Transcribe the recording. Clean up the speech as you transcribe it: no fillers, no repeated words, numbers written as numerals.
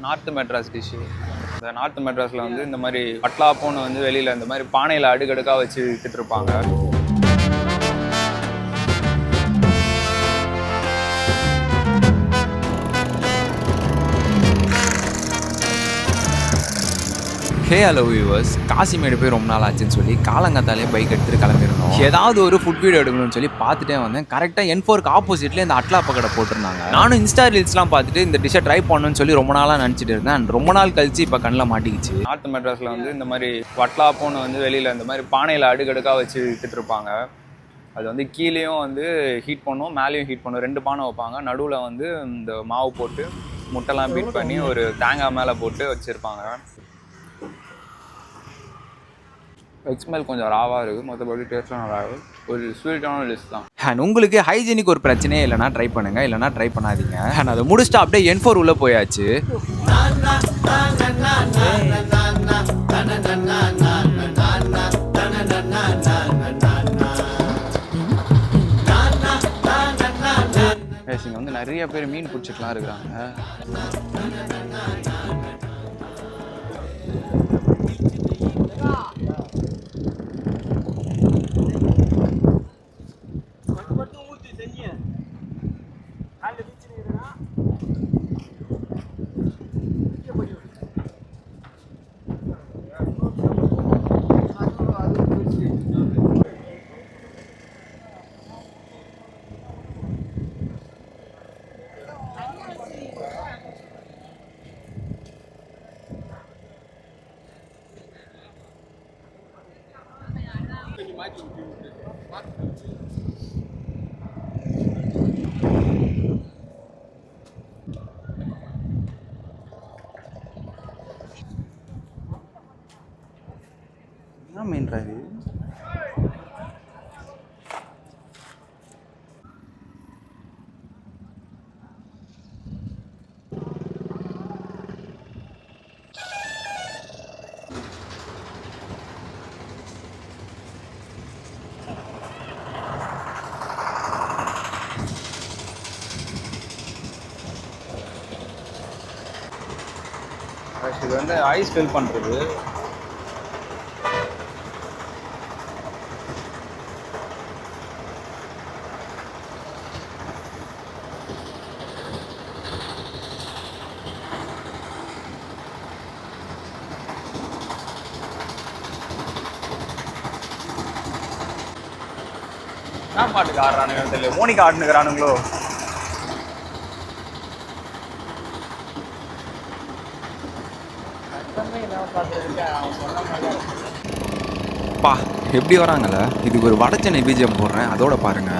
North Madras dish. இந்த north மெட்ராஸில் வந்து இந்த மாதிரி பட்லாப்போன்னு வந்து வெளியில் இந்த மாதிரி பானையில் அடுக்கடுக்காக வச்சு விற்றுட்ருப்பாங்க. ஹலோ வியூவர்ஸ், காசிமேடு போய் ரொம்ப நாள் ஆச்சுன்னு சொல்லி காலங்காத்தாலே பைக் எடுத்துகிட்டு கிளம்பிருந்தோம். ஏதாவது ஒரு ஃபுட் வீடியோ எடுக்கணும்னு சொல்லி பார்த்துட்டே வந்தேன். கரெக்டாக N4க்கு ஆப்போசிட்லேயே இந்த அட்லா பக்கடை போட்டிருந்தாங்க. நானும் இன்ஸ்டா ரீல்ஸ்லாம் பார்த்துட்டு இந்த டிஷ்ஷை ட்ரை பண்ணணும்னு சொல்லி ரொம்ப நாளாக நினச்சிட்டு இருந்தேன். அண்ட் ரொம்ப நாள் கழிச்சு இப்போ கண்ணில் மாட்டிக்கிச்சு. நார்த் மெட்ராஸில் வந்து இந்த மாதிரி பட்லாப்போன்னு வந்து வெளியில் இந்த மாதிரி பானையில் அடுக்கடுக்காக வச்சு விற்றுட்ருப்பாங்க. அது வந்து கீழேயும் வந்து ஹீட் பண்ணும், மேலேயும் ஹீட் பண்ணும். 2 பானை வைப்பாங்க. நடுவில் வந்து இந்த மாவு போட்டு முட்டைலாம் பீட் பண்ணி ஒரு தேங்காய் மேலே போட்டு வச்சுருப்பாங்க. எக்ஸ்மெல் கொஞ்சம் ராவாக இருக்குது, மற்றபடி டேஸ்ட்டும் நல்லா இருக்குது. ஒரு ஸ்வீட்டான டிஷ் தான். அண்ட் உங்களுக்கு ஹைஜீனிக் ஒரு பிரச்சனையே இல்லைனா ட்ரை பண்ணுங்கள், இல்லைனா ட்ரை பண்ணாதீங்க. அண்ட் அதை முடிச்சுட்டு அப்படியே N4 உள்ளே போயாச்சு. இங்கே வந்து நிறைய பேர் மீன் பிடிச்சிட்டுலாம் இருக்கிறாங்க. என்ன மீன்ரா இது? இது வந்து ஐஸ் ஃபில் பண்ணுறது. என்ன பாட்டுக்கு ஆடுறானுங்க தெரியல, மோனிக்கு ஆடுனுக்கிறானுங்களோ. பா எப்படி வராங்கல்ல. இதுக்கு ஒரு வடச்சென்னை பிஜிஎம் போடுறேன், அதோட பாருங்க.